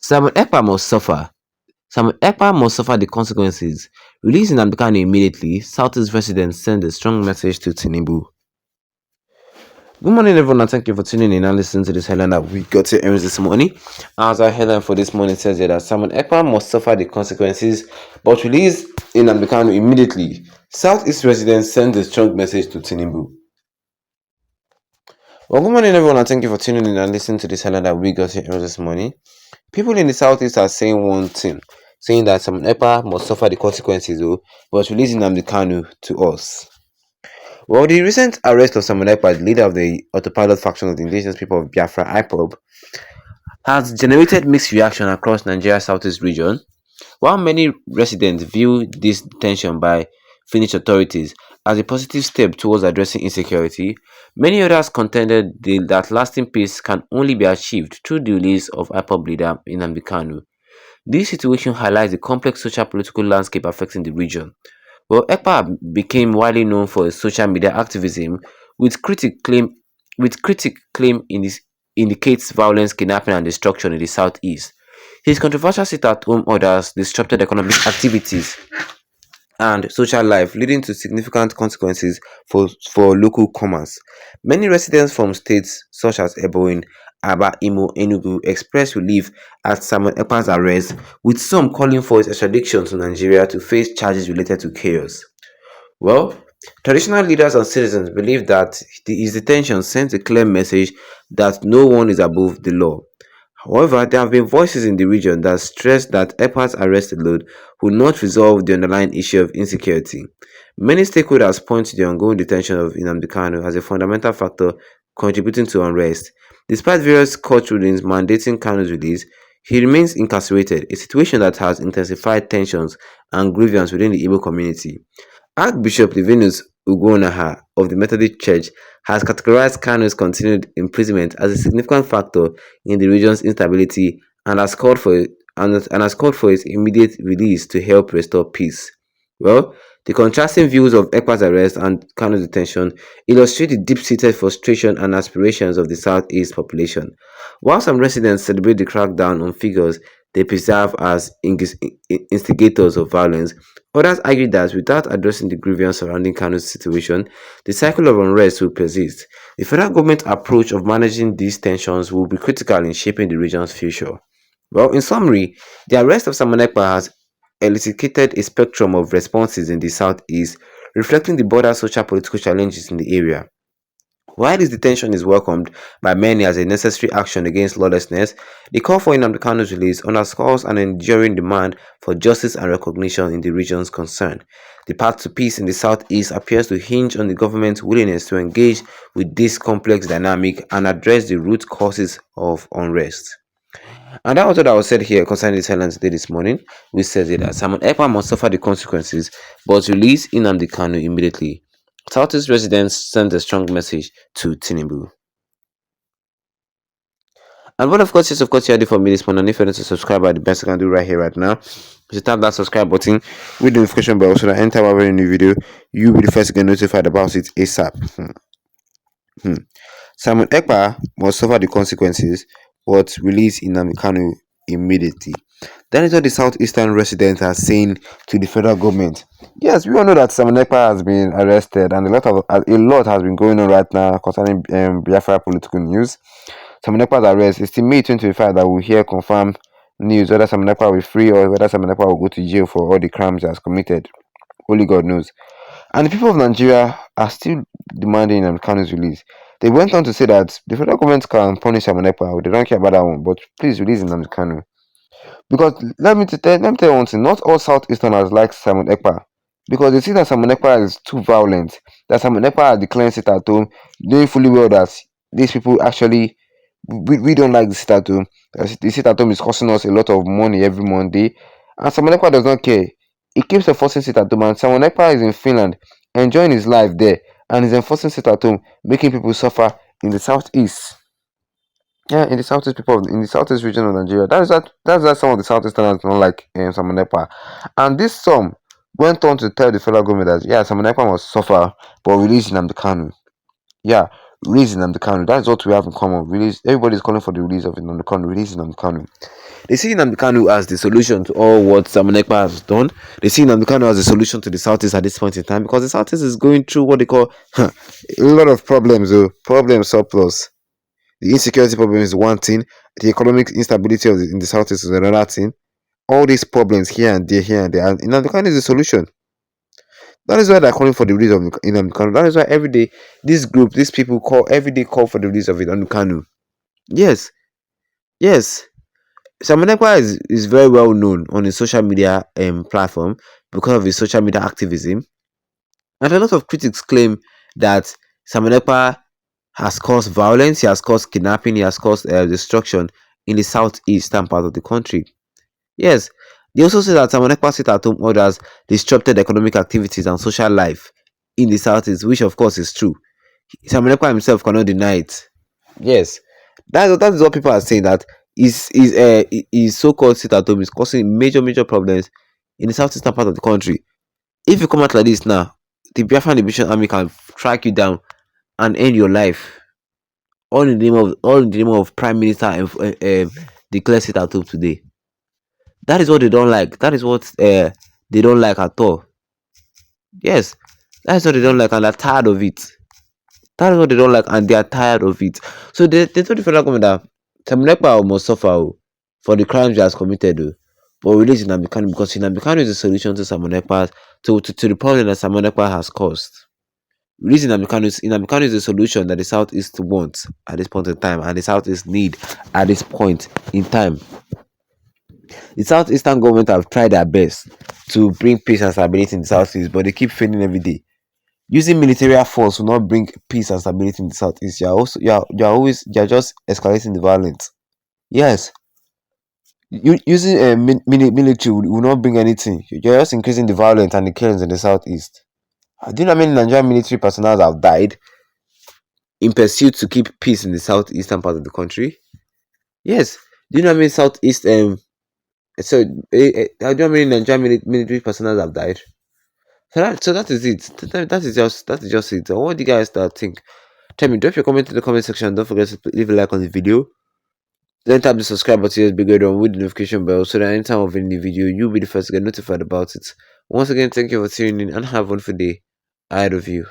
Simon Ekpa must suffer. Simon Ekpa must suffer the consequences. Releasing Nnamdi Kanu immediately, Southeast residents send a strong message to Tinubu. Good morning, everyone, and thank you for tuning in and listening to this headline that we got to earn this morning. As our headline for this morning says here that Simon Ekpa must suffer the consequences, but release Nnamdi Kanu immediately. Southeast residents send a strong message to Tinubu. Well, good morning, everyone, and thank you for tuning in and listening to this headline that we got here this morning. People in the Southeast are saying one thing, saying that Simon Ekpa must suffer the consequences, but releasing Nnamdi Kanu to us. Well, the recent arrest of Simon Ekpa, the leader of the autopilot faction of the indigenous people of Biafra, IPOB, has generated mixed reaction across Nigeria's southeast region. While many residents view this detention by Finnish authorities as a positive step towards addressing insecurity, many others contended that lasting peace can only be achieved through the release of IPOB leader Nnamdi Kanu. This situation highlights the complex social-political landscape affecting the region. Well, Ekpa became widely known for his social media activism, with critic claim indicates violence, kidnapping, and destruction in the southeast. His controversial sit-at-home orders disrupted economic activities and social life, leading to significant consequences for local commerce. Many residents from states such as Ebonyi, Aba, Imo, Enugu expressed relief at Samuel Ekpa's arrest, with some calling for his extradition to Nigeria to face charges related to chaos. Well, traditional leaders and citizens believe that his detention sends a clear message that no one is above the law. However, there have been voices in the region that stress that Ekpa's arrest alone will not resolve the underlying issue of insecurity. Many stakeholders point to the ongoing detention of Nnamdi Kanu as a fundamental factor contributing to unrest. Despite various court rulings mandating Kanu's release, he remains incarcerated, a situation that has intensified tensions and grievance within the Igbo community. Archbishop Livinus Ugonaha of the Methodist Church has categorized Kanu's continued imprisonment as a significant factor in the region's instability and has called for his immediate release to help restore peace. Well, the contrasting views of Ekpa's arrest and Kanu's detention illustrate the deep-seated frustration and aspirations of the Southeast population. While some residents celebrate the crackdown on figures they perceive as instigators of violence, others argue that without addressing the grievance surrounding Kanu's situation, the cycle of unrest will persist. The federal government approach of managing these tensions will be critical in shaping the region's future. Well, in summary, the arrest of Simon Ekpa has elicited a spectrum of responses in the southeast, reflecting the broader social political challenges in the area. While this detention is welcomed by many as a necessary action against lawlessness, the call for Nnamdi Kanu's release underscores an enduring demand for justice and recognition in the regions concerned. The path to peace in the southeast appears to hinge on the government's willingness to engage with this complex dynamic and address the root causes of unrest. And that was what I was said here concerning this headline today this morning. We said that Simon Ekpa must suffer the consequences, but release Nnamdi Kanu immediately. Southeast residents sent a strong message to Tinubu. And what of course is you are for me this morning. And if you're not to subscribe, the best I can do right here, right now, is tap that subscribe button with the notification bell so that anytime I have a new video, you'll be the first to get notified about it ASAP. Simon Ekpa must suffer the consequences, but release Nnamdi Kanu immediately. That is what the southeastern residents are saying to the federal government. Yes, we all know that Simon Ekpa has been arrested, and a lot has been going on right now concerning Biafra political news. Simon Ekpa's arrest is till May 2025 that we'll hear confirmed news whether Simon Ekpa will be free or whether Simon Ekpa will go to jail for all the crimes he has committed. Only God knows. And the people of Nigeria are still demanding Kanu's release. They went on to say that the federal government can punish Simon Ekpa, they don't care about that one, but please release Nnamdi Kanu. Because let me tell you one thing, not all Southeasterners like Simon Ekpa. Because they see that Simon Ekpa is too violent, that Simon Ekpa has declared sit at home, knowing fully well that these people actually, we don't like the sit at home. The sit at home is costing us a lot of money every Monday, and Simon Ekpa does not care. He keeps enforcing sit at home, and Simon Ekpa is in Finland, enjoying his life there, and is enforcing sit at home, making people suffer in the southeast. Yeah, in the southeast in the southeast region of Nigeria. That's that some of the southeasterners don't like Simon Ekpa. And this went on to tell the federal government that Simon Ekpa must suffer but release Nnamdi Kanu. Yeah, Release Nnamdi Kanu. That's what we have in common. Release. Everybody's calling for the release of Nnamdi Kanu. Release Nnamdi Kanu. They see Nnamdi Kanu as the solution to all what Simon Ekpa has done. They see Nnamdi Kanu as the solution to the Southeast at this point in time, because the Southeast is going through what they call a lot of problems. Problem surplus. The insecurity problem is one thing. The economic instability in the Southeast is another thing. All these problems here and there. And Nnamdi Kanu is the solution. That is why they're calling for the release of Nnamdi Kanu. That is why every day these people call every day call for the release of Nnamdi Kanu. Yes, yes. Simon Ekpa is very well known on his social media platform because of his social media activism. And a lot of critics claim that Simon Ekpa has caused violence, he has caused kidnapping, he has caused destruction in the southeastern part of the country. Yes, they also say that Simon Ekpa sit-at-home orders disrupted economic activities and social life in the southeast, which of course is true. Simon Ekpa himself cannot deny it. Yes, that is what people are saying, that his so-called sit-at-home is causing major problems in the southeastern part of the country. If you come out like this now, the Biafran Liberation Army can track you down and end your life. All in the name of Prime Minister and declare sit-at-home today. That is what they don't like. That is what they don't like at all. Yes, that is what they don't like, and they're tired of it. That is what they don't like, and they are tired of it. So they told the federal government that Simon Ekpa must suffer for the crimes he has committed, but release Nnamdi Kanu, because Nnamdi Kanu is the solution to Simon Ekpa to the problem that Simon Ekpa has caused. Releasing Nnamdi Kanu is the solution that the Southeast wants at this point in time, and the Southeast need at this point in time. The Southeastern government have tried their best to bring peace and stability in the Southeast, but they keep failing every day. Using military force will not bring peace and stability in the Southeast. You're just escalating the violence. Yes, using military will not bring anything. You're just increasing the violence and the killings in the Southeast. Do you know how many Nigerian military personnel have died in pursuit to keep peace in the southeastern part of the country? Yes. Do you know how many southeast so do you know how many Nigerian military personnel have died? So that is it. That is just it. What do you guys think? Tell me, drop your comment in the comment section. Don't forget to leave a like on the video. Then tap the subscribe button, bigger on with the notification bell, so that anytime of any video, you'll be the first to get notified about it. Once again, thank you for tuning in and have a wonderful day ahead of you.